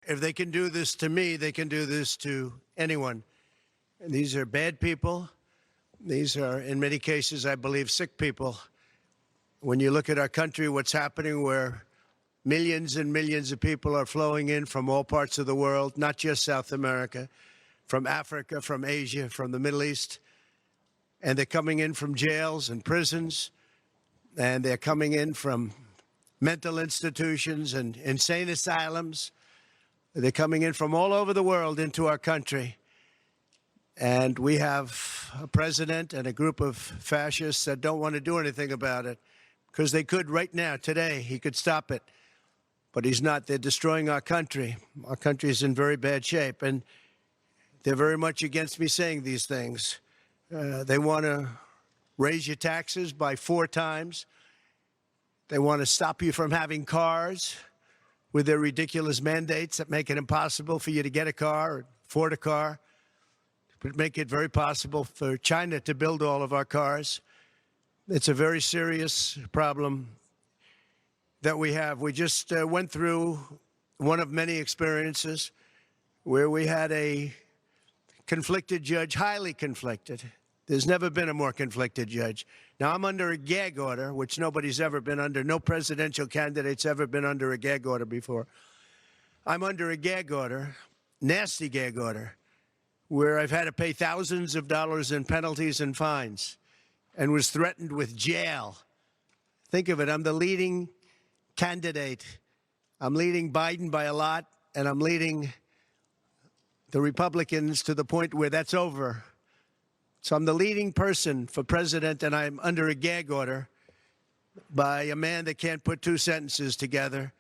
If they can do this to me, they can do this to anyone. And these are bad people. These are, in many cases, I believe, sick people. When you look at our country, what's happening, where millions and millions of people are flowing in from all parts of the world, not just South America, from Africa, from Asia, from the Middle East. And they're coming in from jails and prisons, and they're coming in from mental institutions and insane asylums. They're coming in from all over the world into our country. And we have a president and a group of fascists that don't want to do anything about it, because they could right now, today, he could stop it. But he's not. They're destroying our country. Our country is in very bad shape, and they're very much against me saying these things. They want to raise your taxes by 4 times. They want to stop you from having cars with their ridiculous mandates that make it impossible for you to get a car or afford a car. But make it very possible for China to build all of our cars. It's a very serious problem that we have. We just went through one of many experiences where we had a conflicted judge, highly conflicted. There's never been a more conflicted judge. Now, I'm under a gag order, which nobody's ever been under. No presidential candidate's ever been under a gag order before. I'm under a gag order, nasty gag order, where I've had to pay thousands of dollars in penalties and fines and was threatened with jail. Think of it. I'm the leading candidate. I'm leading Biden by a lot, and I'm leading the Republicans to the point where that's over. So I'm the leading person for president, and I'm under a gag order by a man that can't put 2 sentences together,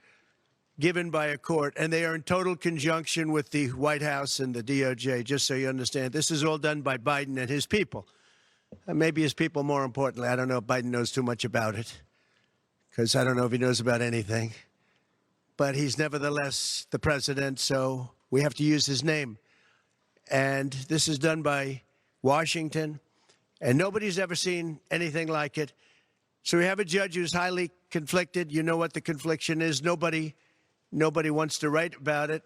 given by a court, and they are in total conjunction with the White House and the DOJ, just so you understand. This is all done by Biden and his people. And maybe his people more importantly. I don't know if Biden knows too much about it, because I don't know if he knows about anything. But he's nevertheless the president, so we have to use his name. And this is done by Washington, and nobody's ever seen anything like it. So we have a judge who's highly conflicted. You know what the confliction is. Nobody wants to write about it,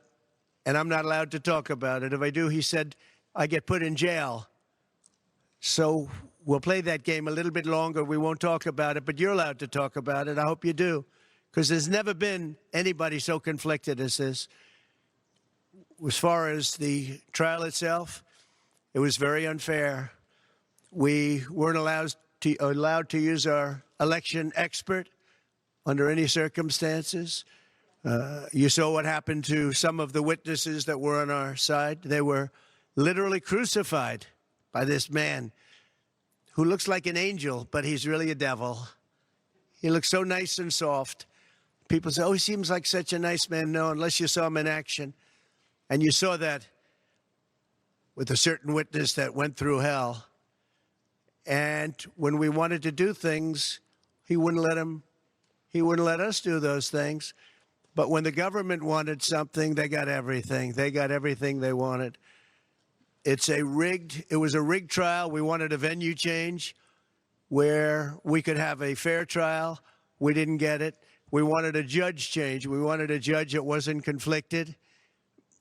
and I'm not allowed to talk about it. If I do, he said, I get put in jail. So we'll play that game a little bit longer. We won't talk about it, but you're allowed to talk about it. I hope you do, because there's never been anybody so conflicted as this. As far as the trial itself, it was very unfair. We weren't allowed to use our election expert under any circumstances. You saw what happened to some of the witnesses that were on our side. They were literally crucified by this man who looks like an angel, but he's really a devil. He looks so nice and soft. People say, oh, he seems like such a nice man. No, unless you saw him in action. And you saw that with a certain witness that went through hell. And when we wanted to do things, he wouldn't let us do those things. But when the government wanted something, they got everything. They got everything they wanted. It was a rigged trial. We wanted a venue change where we could have a fair trial. We didn't get it. We wanted a judge change. We wanted a judge that wasn't conflicted.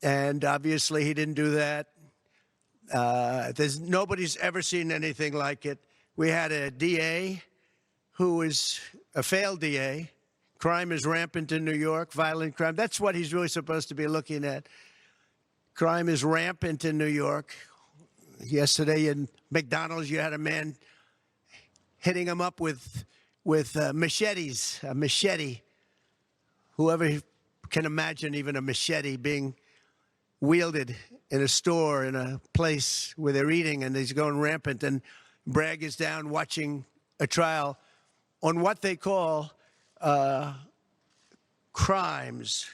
And obviously he didn't do that. Nobody's ever seen anything like it. We had a DA who is a failed DA. Crime is rampant in New York, violent crime. That's what he's really supposed to be looking at. Crime is rampant in New York. Yesterday in McDonald's, you had a man hitting him up with machetes, a machete. Whoever can imagine even a machete being wielded in a store, in a place where they're eating, and he's going rampant. And Bragg is down watching a trial on what they call crimes.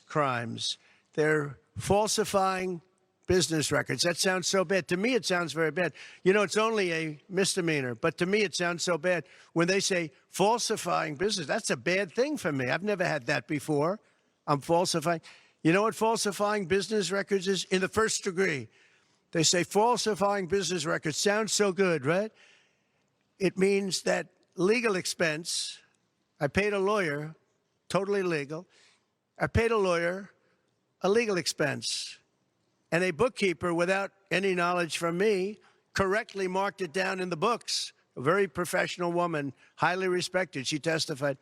They're falsifying business records. That sounds so bad. To me, it sounds very bad. You know, it's only a misdemeanor, but to me, it sounds so bad. When they say falsifying business, that's a bad thing for me. I've never had that before. I'm falsifying. You know what falsifying business records is? In the first degree. They say falsifying business records. Sounds so good, right? It means that legal expense. I paid a lawyer, totally legal. I paid a lawyer a legal expense. And a bookkeeper, without any knowledge from me, correctly marked it down in the books. A very professional woman, highly respected, she testified,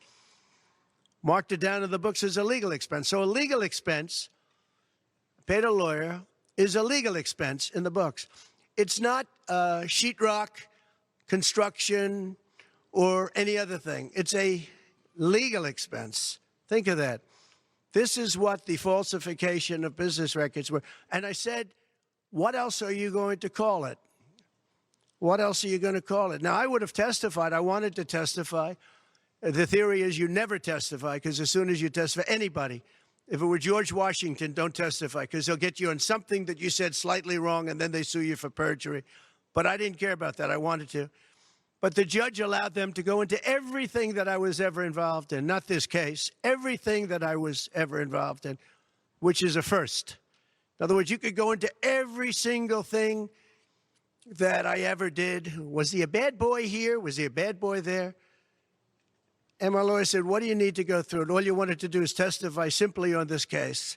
marked it down in the books as a legal expense. So a legal expense, paid a lawyer, is a legal expense in the books. It's not sheetrock, construction, or any other thing. It's a legal expense. Think of that. This is what the falsification of business records were. And I said, what else are you going to call it? What else are you going to call it? Now, I would have testified. I wanted to testify. The theory is you never testify, because as soon as you testify, anybody, if it were George Washington, don't testify, because they'll get you on something that you said slightly wrong, and then they sue you for perjury. But I didn't care about that. I wanted to. But the judge allowed them to go into everything that I was ever involved in, not this case, everything that I was ever involved in, which is a first. In other words, you could go into every single thing that I ever did. Was he a bad boy here? Was he a bad boy there? And my lawyer said, what do you need to go through? And all you wanted to do is testify simply on this case,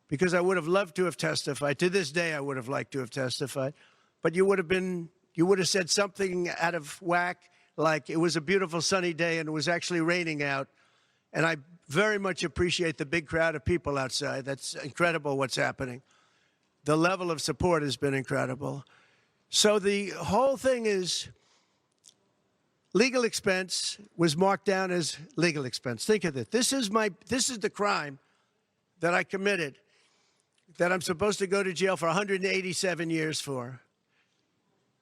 because I would have loved to have testified. To this day, I would have liked to have testified. But you would have said something out of whack, like it was a beautiful sunny day and it was actually raining out. And I very much appreciate the big crowd of people outside. That's incredible what's happening. The level of support has been incredible. So the whole thing is legal expense was marked down as legal expense. Think of it. This is the crime that I committed, that I'm supposed to go to jail for 187 years for.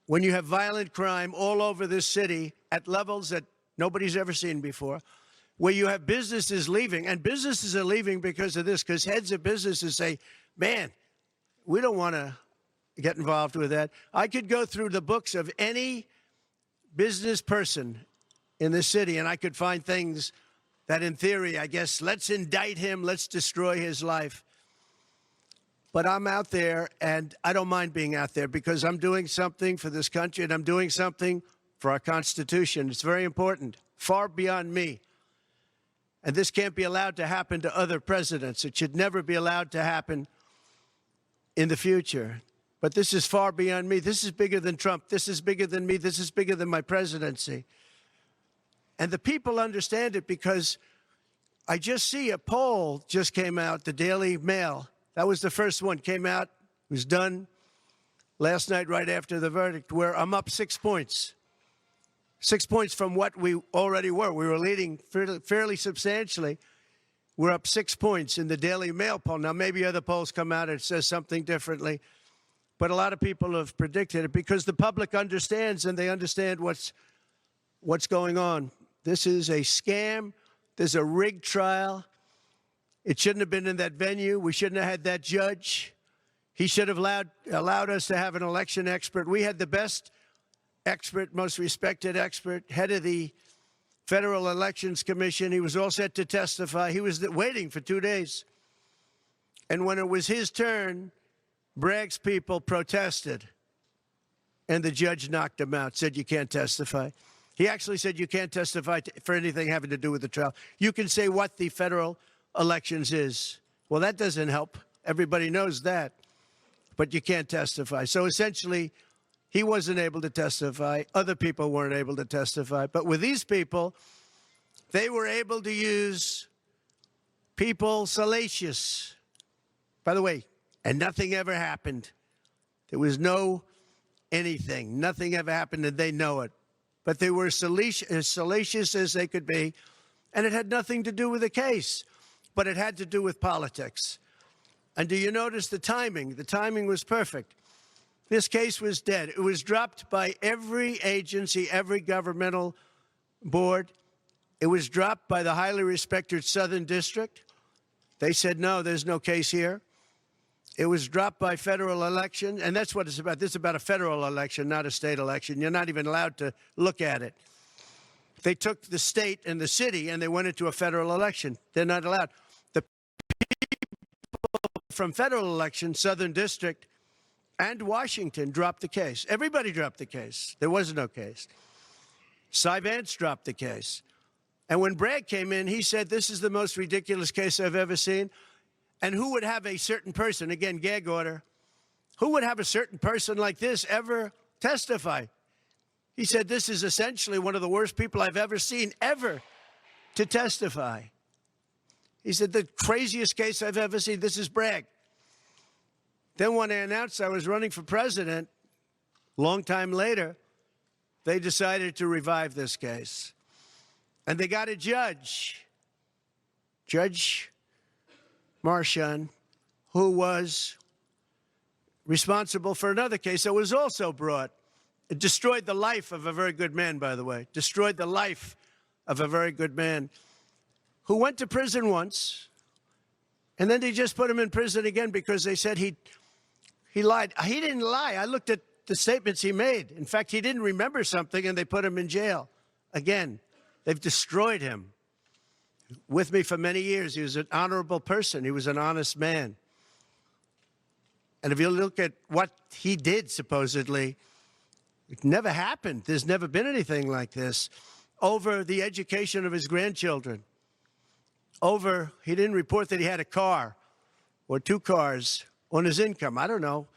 When you have violent crime all over this city at levels that nobody's ever seen before, where you have businesses leaving, and businesses are leaving because of this, because heads of businesses say, man, we don't want to get involved with that. I could go through the books of any business person in this city, and I could find things that, in theory, I guess, let's indict him, let's destroy his life. But I'm out there, and I don't mind being out there, because I'm doing something for this country, and I'm doing something for our Constitution. It's very important, far beyond me. And this can't be allowed to happen to other presidents. It should never be allowed to happen in the future. But this is far beyond me. This is bigger than Trump. This is bigger than me. This is bigger than my presidency. And the people understand it, because I just see a poll just came out, the Daily Mail. That was the first one, came out, was done last night right after the verdict, where I'm up 6 points. 6 points from what we already were. We were leading fairly substantially. We're up 6 points in the Daily Mail poll. Now, maybe other polls come out and it says something differently, but a lot of people have predicted it, because the public understands, and they understand what's going on. This is a scam. There's a rigged trial. It shouldn't have been in that venue. We shouldn't have had that judge. He should have allowed us to have an election expert. We had the best expert, most respected expert, head of the Federal Elections Commission. He was all set to testify. He was waiting for 2 days. And when it was his turn, Bragg's people protested, and the judge knocked him out, said you can't testify. He actually said you can't testify for anything having to do with the trial. You can say what the federal elections is. Well, that doesn't help. Everybody knows that. But you can't testify. So essentially, he wasn't able to testify. Other people weren't able to testify. But with these people, they were able to use people salacious. By the way, and nothing ever happened. There was no anything. Nothing ever happened, and they know it. But they were as salacious as they could be, and it had nothing to do with the case, but it had to do with politics. And do you notice the timing? The timing was perfect. This case was dead. It was dropped by every agency, every governmental board. It was dropped by the highly respected Southern District. They said, no, there's no case here. It was dropped by federal election, and that's what it's about. This is about a federal election, not a state election. You're not even allowed to look at it. They took the state and the city, and they went into a federal election. They're not allowed. The people from federal election, Southern District, and Washington dropped the case. Everybody dropped the case. There was no case. Cy Vance dropped the case. And when Bragg came in, he said, this is the most ridiculous case I've ever seen. And who would have a certain person, again, gag order, who would have a certain person like this ever testify? He said, this is essentially one of the worst people I've ever seen ever to testify. He said, the craziest case I've ever seen. This is Bragg. Then when I announced I was running for president, long time later, they decided to revive this case. And they got a judge, Judge Marchand, who was responsible for another case that was also brought. It destroyed the life of a very good man, by the way. Destroyed the life of a very good man who went to prison once, and then they just put him in prison again because they said he lied. He didn't lie. I looked at the statements he made. In fact, he didn't remember something, and they put him in jail. Again, they've destroyed him. With me for many years, he was an honorable person. He was an honest man. And if you look at what he did, supposedly, it never happened. There's never been anything like this. Over the education of his grandchildren. Over, he didn't report that he had a car or 2 cars on his income. I don't know.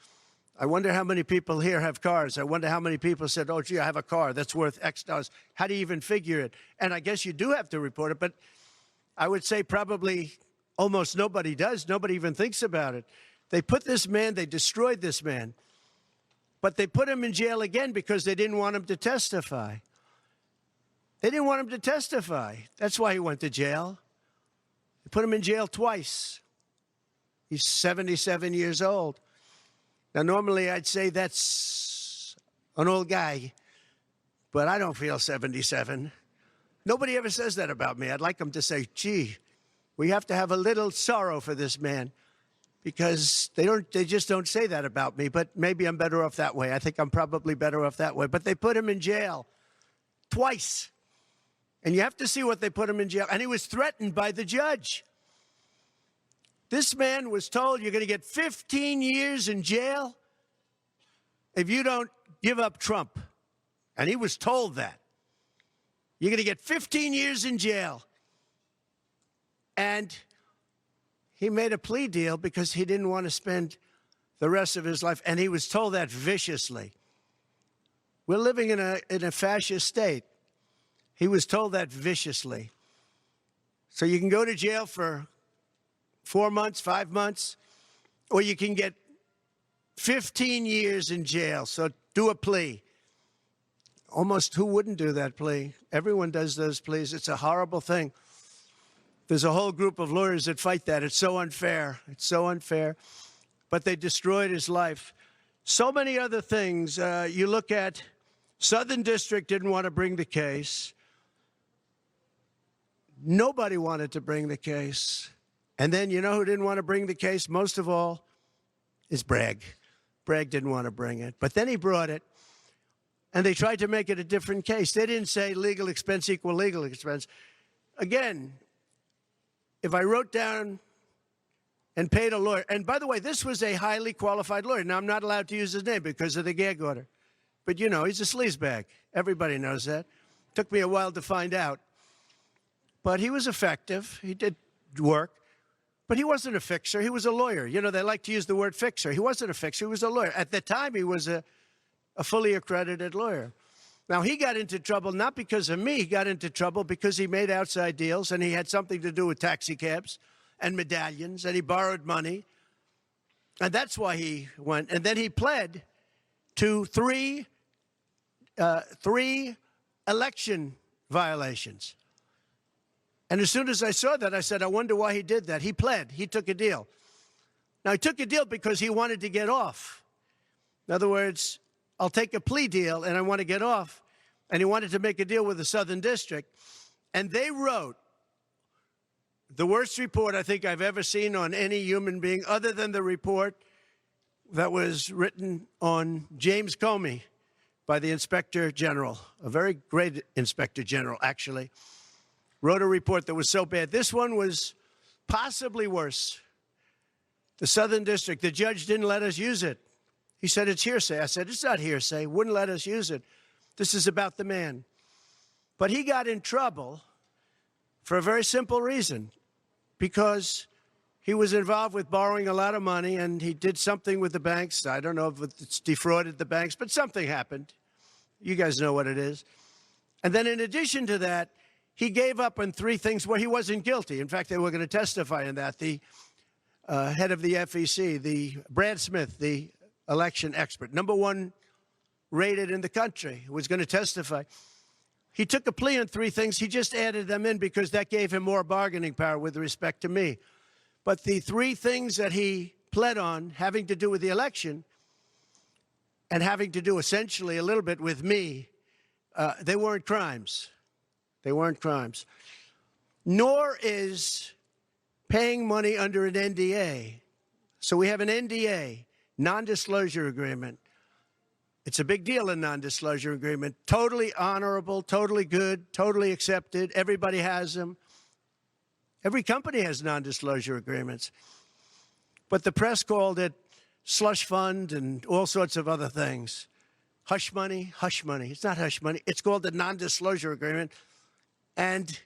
I wonder how many people here have cars. I wonder how many people said, oh, gee, I have a car that's worth X dollars. How do you even figure it? And I guess you do have to report it, but I would say probably almost nobody does. Nobody even thinks about it. They put this man, they destroyed this man, but they put him in jail again because they didn't want him to testify. They didn't want him to testify. That's why he went to jail. They put him in jail twice. He's 77 years old. Now, normally I'd say that's an old guy, but I don't feel 77. Nobody ever says that about me. I'd like them to say, gee, we have to have a little sorrow for this man, because they just don't say that about me, but maybe I'm better off that way. I think I'm probably better off that way. But they put him in jail twice. And you have to see what they put him in jail. And he was threatened by the judge. This man was told, you're going to get 15 years in jail if you don't give up Trump. And he was told that. You're going to get 15 years in jail. And he made a plea deal because he didn't want to spend the rest of his life. And he was told that viciously. We're living in a fascist state. He was told that viciously. So you can go to jail for 4 months, 5 months, or you can get 15 years in jail. So do a plea. Almost who wouldn't do that plea? Everyone does those pleas. It's a horrible thing. There's a whole group of lawyers that fight that. It's so unfair. It's so unfair. But they destroyed his life. So many other things. You look at Southern District didn't want to bring the case. Nobody wanted to bring the case. And then you know who didn't want to bring the case most of all is Bragg. Bragg didn't want to bring it. But then he brought it. And they tried to make it a different case. They didn't say legal expense equal legal expense. Again, if I wrote down and paid a lawyer, and by the way, this was a highly qualified lawyer. Now, I'm not allowed to use his name because of the gag order. But, you know, he's a sleazebag. Everybody knows that. Took me a while to find out. But he was effective. He did work. But he wasn't a fixer. He was a lawyer. You know, they like to use the word fixer. He wasn't a fixer. He was a lawyer. At the time, he was a fully accredited lawyer. Now, he got into trouble not because of me. He got into trouble because he made outside deals, and he had something to do with taxi cabs and medallions, and he borrowed money. And that's why he went. And then he pled to three election violations. And as soon as I saw that, I said, I wonder why he did that. He pled. He took a deal. Now, he took a deal because he wanted to get off. In other words, I'll take a plea deal, and I want to get off. And he wanted to make a deal with the Southern District. And they wrote the worst report I think I've ever seen on any human being, other than the report that was written on James Comey by the Inspector General, a very great Inspector General, actually, wrote a report that was so bad. This one was possibly worse. The Southern District, the judge didn't let us use it. He said, it's hearsay. I said, it's not hearsay. Wouldn't let us use it. This is about the man. But he got in trouble for a very simple reason, because he was involved with borrowing a lot of money, and he did something with the banks. I don't know if it's defrauded the banks, but something happened. You guys know what it is. And then in addition to that, he gave up on 3 things where he wasn't guilty. In fact, they were going to testify in that. The head of the FEC, the Brad Smith, the election expert, #1 rated in the country, was going to testify. He took a plea on 3 things. He just added them in because that gave him more bargaining power with respect to me. But the 3 things that he pled on, having to do with the election and having to do essentially a little bit with me, they weren't crimes. They weren't crimes. Nor is paying money under an NDA. So we have an NDA, non-disclosure agreement. It's a big deal, a non-disclosure agreement. Totally honorable, totally good, totally accepted. Everybody has them. Every company has non-disclosure agreements. But the press called it slush fund and all sorts of other things. Hush money, hush money. It's not hush money. It's called the non-disclosure agreement. And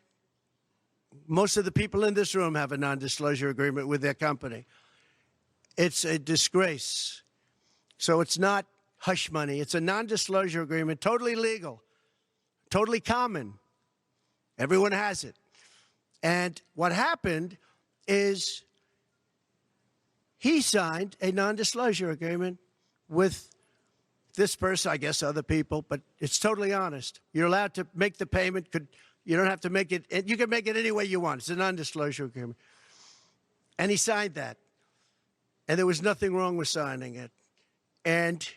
most of the people in this room have a non-disclosure agreement with their company. It's a disgrace. So it's not hush money. It's a non-disclosure agreement, totally legal, totally common. Everyone has it. And what happened is he signed a non-disclosure agreement with this person, I guess other people, but it's totally honest. You're allowed to make the payment. You don't have to make it. You can make it any way you want. It's a non-disclosure agreement. And he signed that. And there was nothing wrong with signing it. And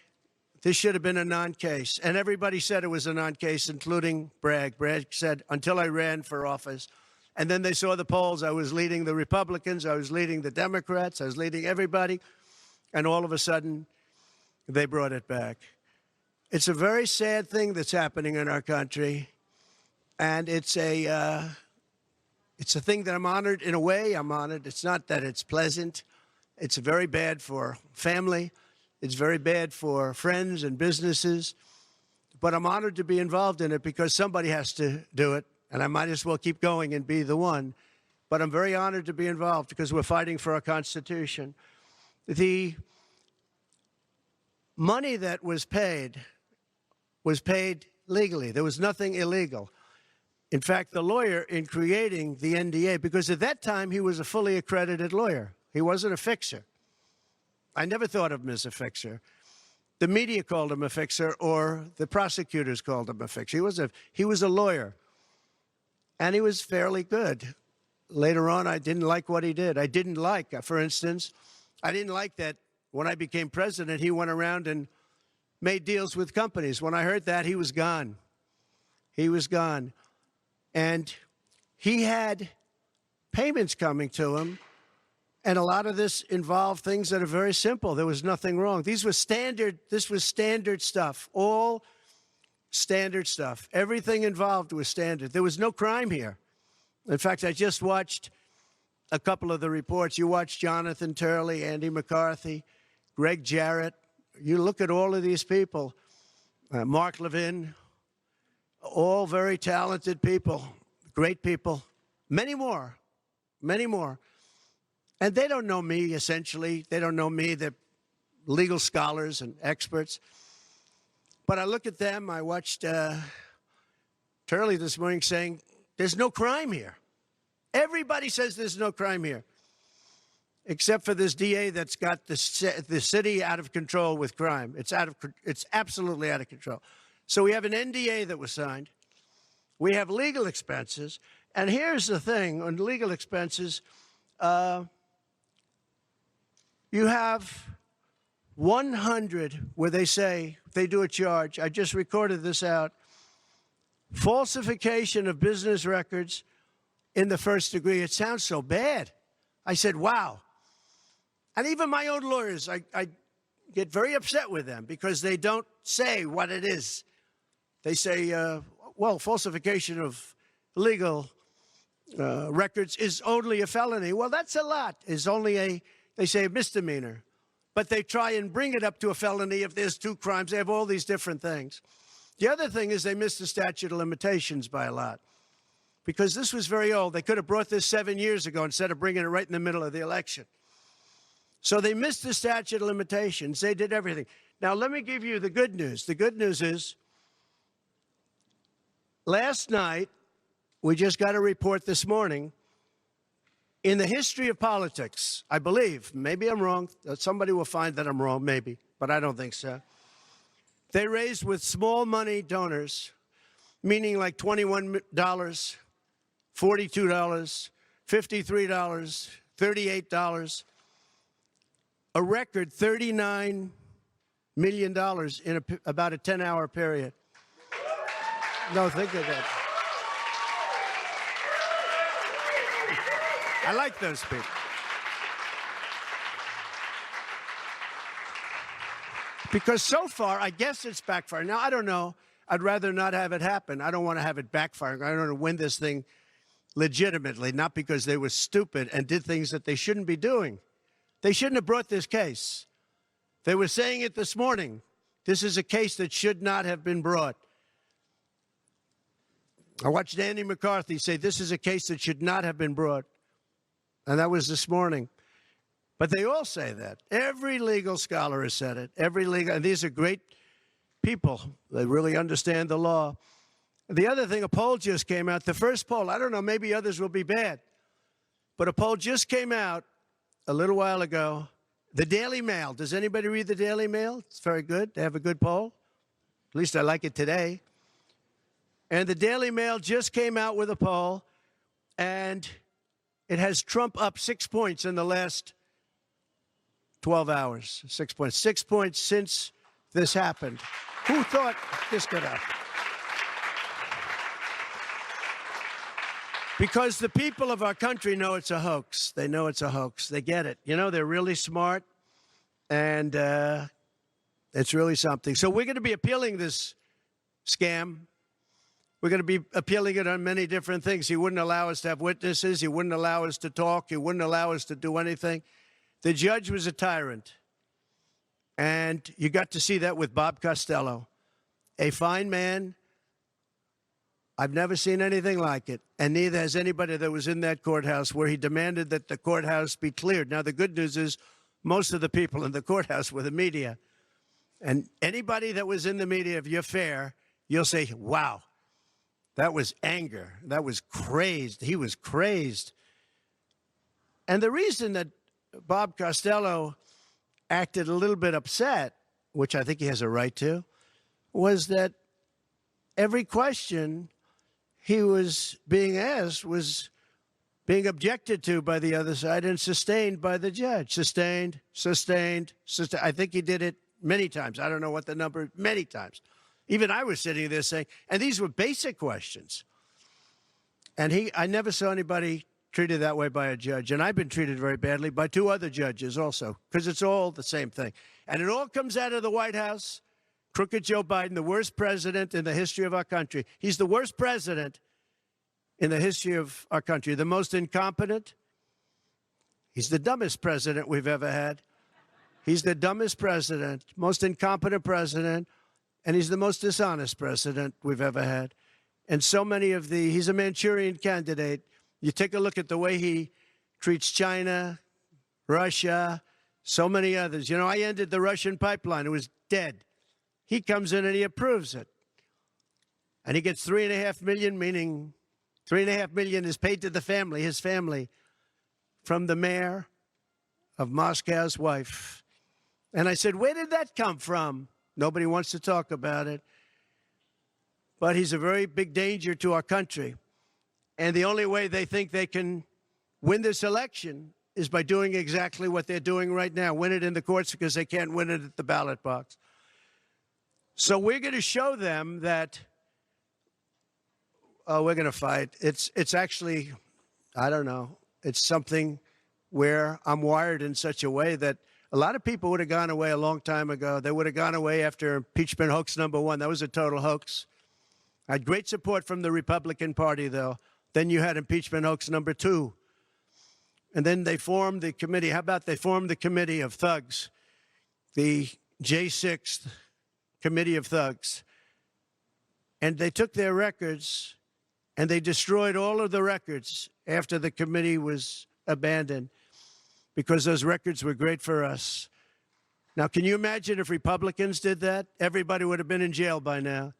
this should have been a non-case. And everybody said it was a non-case, including Bragg. Bragg said, until I ran for office. And then they saw the polls. I was leading the Republicans. I was leading the Democrats. I was leading everybody. And all of a sudden, they brought it back. It's a very sad thing that's happening in our country. And it's a thing that I'm honored. In a way, I'm honored. It's not that it's pleasant. It's very bad for family. It's very bad for friends and businesses. But I'm honored to be involved in it because somebody has to do it. And I might as well keep going and be the one. But I'm very honored to be involved because we're fighting for our Constitution. The money that was paid legally. There was nothing illegal. In fact, the lawyer in creating the NDA, because at that time he was a fully accredited lawyer. He wasn't a fixer. I never thought of him as a fixer. The media called him a fixer, or the prosecutors called him a fixer. He was a lawyer, and he was fairly good. Later on, I didn't like what he did. I didn't like, for instance, I didn't like that when I became president, he went around and made deals with companies. When I heard that, he was gone. He was gone. And he had payments coming to him, and a lot of this involved things that are very simple. There was nothing wrong. This was standard stuff, all standard stuff. Everything involved was standard. There was no crime here. In fact, I just watched a couple of the reports. You watched Jonathan Turley, Andy McCarthy, Greg Jarrett. You look at all of these people, Mark Levin, all very talented people, great people, many more, many more. And they don't know me, essentially. They don't know me. They're legal scholars and experts. But I look at them. I watched Turley this morning saying, there's no crime here. Everybody says there's no crime here, except for this DA that's got the city out of control with crime. It's absolutely out of control. So we have an NDA that was signed. We have legal expenses. And here's the thing on legal expenses. You have 100 where they say they do a charge. I just recorded this out. Falsification of business records in the first degree. It sounds so bad. I said, wow. And even my own lawyers, I get very upset with them because they don't say what it is. They say, well, falsification of legal records is only a felony. Well, that's a lot. It's only they say a misdemeanor. But they try and bring it up to a felony if there's 2 crimes. They have all these different things. The other thing is they miss the statute of limitations by a lot. because this was very old. They could have brought this 7 years ago instead of bringing it right in the middle of the election. So they missed the statute of limitations. They did everything. Now, let me give you the good news. The good news is last night, we just got a report this morning, in the history of politics, I believe, maybe I'm wrong, somebody will find that I'm wrong, maybe, but I don't think so. They raised with small money donors, meaning like $21, $42, $53, $38, a record $39 million in about a 10-hour period. No, think of that. I like those people. Because so far, I guess it's backfiring. Now, I don't know. I'd rather not have it happen. I don't want to have it backfiring. I don't want to win this thing legitimately, not because they were stupid and did things that they shouldn't be doing. They shouldn't have brought this case. They were saying it this morning. This is a case that should not have been brought. I watched Andy McCarthy say this is a case that should not have been brought. And that was this morning. But they all say that. Every legal scholar has said it. And these are great people. They really understand the law. The other thing, a poll just came out. The first poll, I don't know, maybe others will be bad. But a poll just came out a little while ago. The Daily Mail. Does anybody read the Daily Mail? It's very good. They have a good poll. At least I like it today. And the Daily Mail just came out with a poll, and it has Trump up 6 points in the last 12 hours. 6 points. 6 points since this happened. Who thought this could happen? Because the people of our country know it's a hoax. They know it's a hoax. They get it. You know, they're really smart, and it's really something. So we're going to be appealing this scam. We're going to be appealing it on many different things. He wouldn't allow us to have witnesses. He wouldn't allow us to talk. He wouldn't allow us to do anything. The judge was a tyrant. And you got to see that with Bob Costello, a fine man. I've never seen anything like it. And neither has anybody that was in that courthouse, where he demanded that the courthouse be cleared. Now, the good news is most of the people in the courthouse were the media. And anybody that was in the media, if you're fair, you'll say, wow. That was anger. That was crazed. He was crazed. And the reason that Bob Costello acted a little bit upset, which I think he has a right to, was that every question he was being asked was being objected to by the other side and sustained by the judge. Sustained, sustained, sustained. I think he did it many times. I don't know what the number, many times. Even I was sitting there saying, and these were basic questions. And I never saw anybody treated that way by a judge. And I've been treated very badly by 2 other judges also, because it's all the same thing. And it all comes out of the White House. Crooked Joe Biden, the worst president in the history of our country. He's the worst president in the history of our country. The most incompetent. He's the dumbest president we've ever had. He's the dumbest president, most incompetent president. And he's the most dishonest president we've ever had. And so many of he's a Manchurian candidate. You take a look at the way he treats China, Russia, so many others. You know, I ended the Russian pipeline. It was dead. He comes in and he approves it. And he gets $3.5 million, meaning $3.5 million is paid to the family, his family, from the mayor of Moscow's wife. And I said, where did that come from? Nobody wants to talk about it. But he's a very big danger to our country. And the only way they think they can win this election is by doing exactly what they're doing right now, win it in the courts, because they can't win it at the ballot box. So we're going to show them that, we're going to fight. It's actually, I don't know, it's something where I'm wired in such a way that a lot of people would have gone away a long time ago. They would have gone away after impeachment hoax #1. That was a total hoax. I had great support from the Republican Party, though. Then you had impeachment hoax #2. And then they formed the committee. How about they formed the committee of thugs, the and they destroyed all of the records after the committee was abandoned because those records were great for us. Now, can you imagine if Republicans did that? Everybody would have been in jail by now.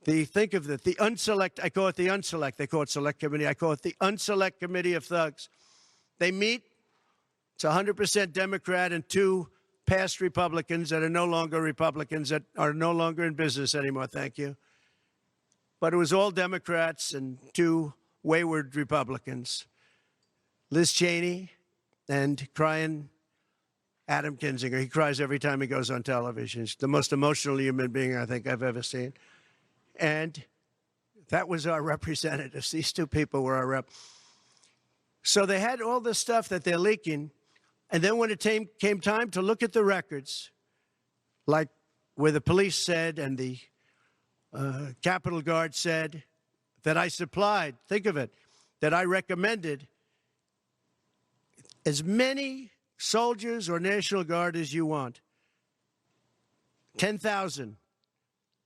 Think of it, the unselect, I call it the unselect, they call it select committee, I call it the unselect committee of thugs. They meet, it's 100% Democrat and 2 past Republicans that are no longer Republicans, that are no longer in business anymore, thank you. But it was all Democrats and 2 wayward Republicans. Liz Cheney and crying Adam Kinzinger. He cries every time he goes on television. He's the most emotional human being I think I've ever seen. And that was our representatives. These 2 people were our rep. So they had all this stuff that they're leaking. And then when it came time to look at the records, like where the police said and the Capitol Guard said that I supplied, think of it, that I recommended as many soldiers or National Guard as you want. 10,000.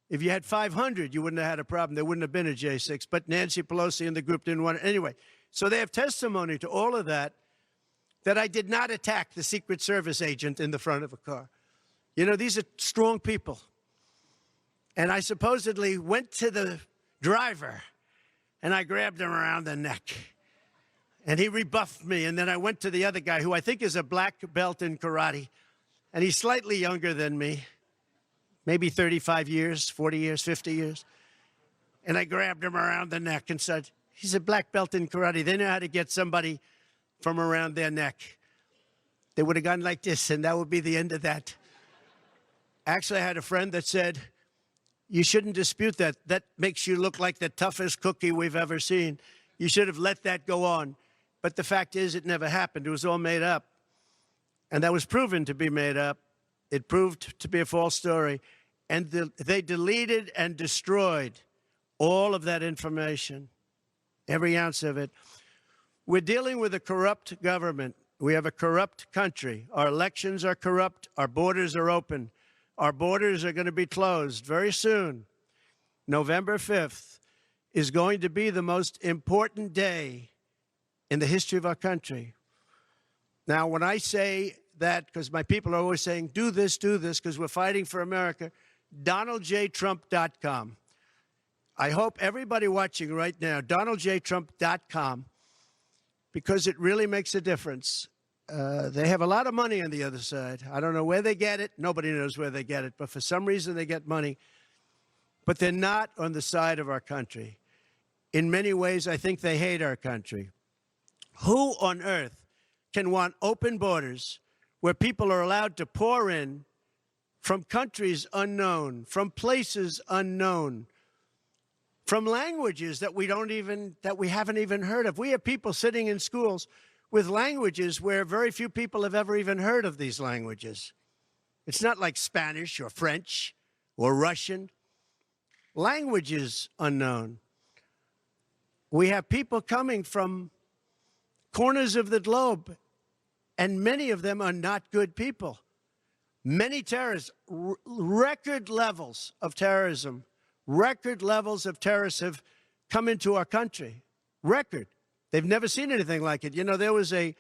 If you had 500, you wouldn't have had a problem. There wouldn't have been a J6. But Nancy Pelosi and the group didn't want it. Anyway, so they have testimony to all of that, that I did not attack the Secret Service agent in the front of a car. You know, these are strong people. And I supposedly went to the driver, and I grabbed him around the neck. And he rebuffed me. And then I went to the other guy, who I think is a black belt in karate. And he's slightly younger than me. Maybe 35 years, 40 years, 50 years. And I grabbed him around the neck and said, he's a black belt in karate. They know how to get somebody from around their neck. They would have gone like this, and that would be the end of that. Actually, I had a friend that said, you shouldn't dispute that. That makes you look like the toughest cookie we've ever seen. You should have let that go on. But the fact is, it never happened. It was all made up. And that was proven to be made up. It proved to be a false story. And they deleted and destroyed all of that information, every ounce of it. We're dealing with a corrupt government. We have a corrupt country. Our elections are corrupt. Our borders are open. Our borders are going to be closed very soon. November 5th is going to be the most important day in the history of our country. Now, when I say that, because my people are always saying, do this, because we're fighting for America, DonaldJTrump.com. I hope everybody watching right now, DonaldJTrump.com, because it really makes a difference. They have a lot of money on the other side. I don't know where they get it. Nobody knows where they get it. But for some reason, they get money. But they're not on the side of our country. In many ways, I think they hate our country. Who on earth can want open borders where people are allowed to pour in from countries unknown, from places unknown, from languages that we haven't even heard of? We have people sitting in schools with languages where very few people have ever even heard of these languages. It's not like Spanish or French or Russian. Languages unknown. We have people coming from corners of the globe, and many of them are not good people. Many terrorists, record levels of terrorism, record levels of terrorists have come into our country. Record. They've never seen anything like it. You know, there was a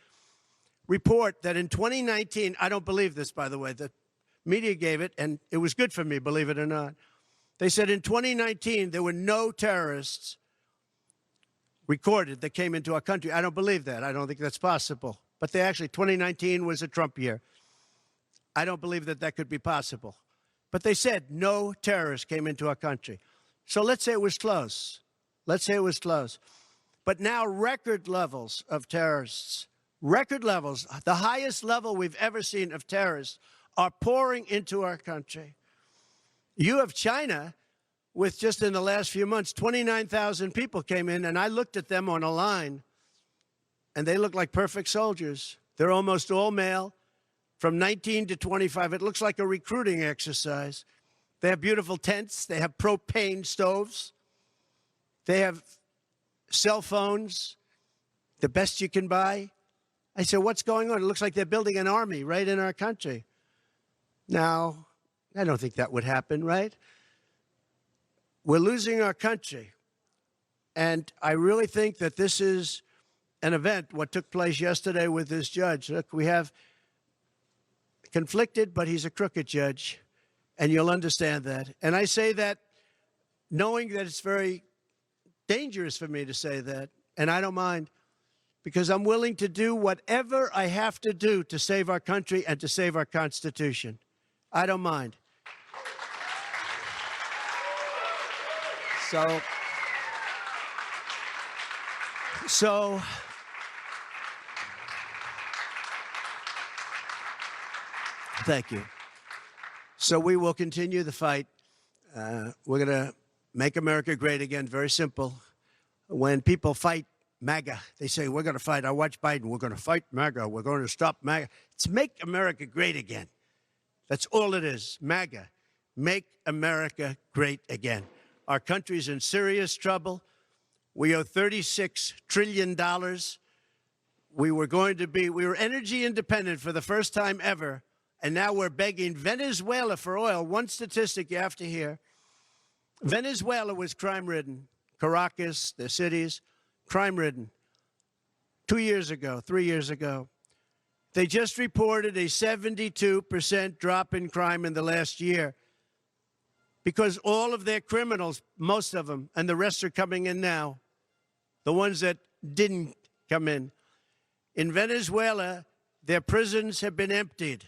report that in 2019, I don't believe this, by the way, the media gave it, and it was good for me, believe it or not. They said in 2019, there were no terrorists recorded that came into our country. I don't believe that. I don't think that's possible. But 2019 was a Trump year. I don't believe that that could be possible. But they said no terrorists came into our country. So let's say it was close. Let's say it was close. But now record levels of terrorists, record levels, the highest level we've ever seen of terrorists are pouring into our country. You have China with just in the last few months, 29,000 people came in, and I looked at them on a line, and they look like perfect soldiers. They're almost all male, from 19 to 25. It looks like a recruiting exercise. They have beautiful tents. They have propane stoves. They have cell phones, the best you can buy. I said, what's going on? It looks like they're building an army right in our country. Now, I don't think that would happen, right? We're losing our country. And I really think that this is an event, what took place yesterday with this judge. Look, we have conflicted, but he's a crooked judge, and you'll understand that. And I say that knowing that it's very dangerous for me to say that, and I don't mind, because I'm willing to do whatever I have to do to save our country and to save our Constitution. I don't mind. So thank you. So we will continue the fight. We're going to make America great again. Very simple. When people fight MAGA, they say, we're going to fight. I watch Biden. We're going to fight MAGA. We're going to stop MAGA. It's make America great again. That's all it is. MAGA. Make America great again. Our country's in serious trouble. We owe $36 trillion. We were energy independent for the first time ever. And now we're begging Venezuela for oil. One statistic you have to hear. Venezuela was crime-ridden. Caracas, the cities, crime-ridden. 2 years ago, 3 years ago. They just reported a 72% drop in crime in the last year because all of their criminals, most of them, and the rest are coming in now, the ones that didn't come in. In Venezuela, their prisons have been emptied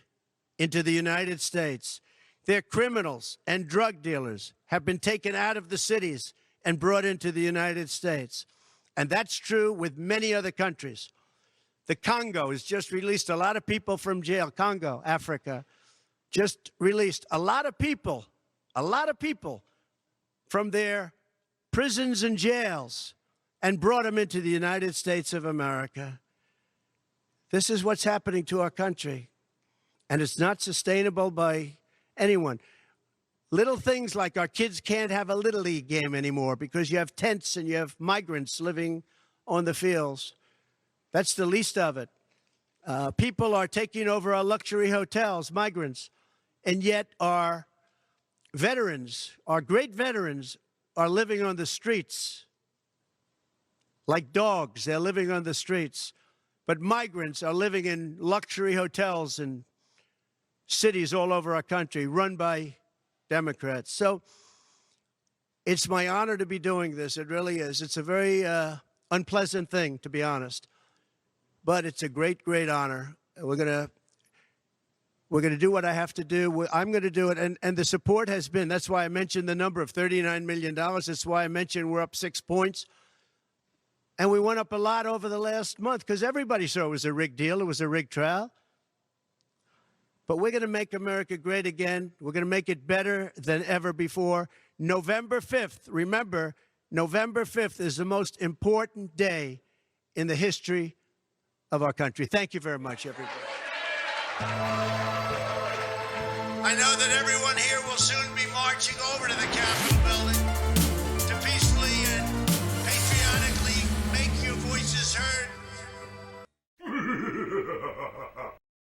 into the United States. Their criminals and drug dealers have been taken out of the cities and brought into the United States. And that's true with many other countries. The Congo has just released a lot of people from jail. Congo, Africa, just released a lot of people from their prisons and jails and brought them into the United States of America. This is what's happening to our country. And it's not sustainable by anyone. Little things like our kids can't have a Little League game anymore because you have tents and you have migrants living on the fields. That's the least of it. People are taking over our luxury hotels, migrants, and yet our veterans, our great veterans, are living on the streets like dogs. They're living on the streets. But migrants are living in luxury hotels and cities all over our country run by Democrats. So it's my honor to be doing this. It really is. It's a very unpleasant thing, to be honest. But it's a great, great honor. We're going to do what I have to do. I'm going to do it. And the support has been, that's why I mentioned the number of $39 million. That's why I mentioned we're up 6 points. And we went up a lot over the last month because everybody saw it was a rigged deal. It was a rigged trial. But we're going to make America great again. We're going to make it better than ever before. November 5th, remember, November 5th is the most important day in the history of our country. Thank you very much, everybody. I know that everyone here will soon be marching over to the Capitol building.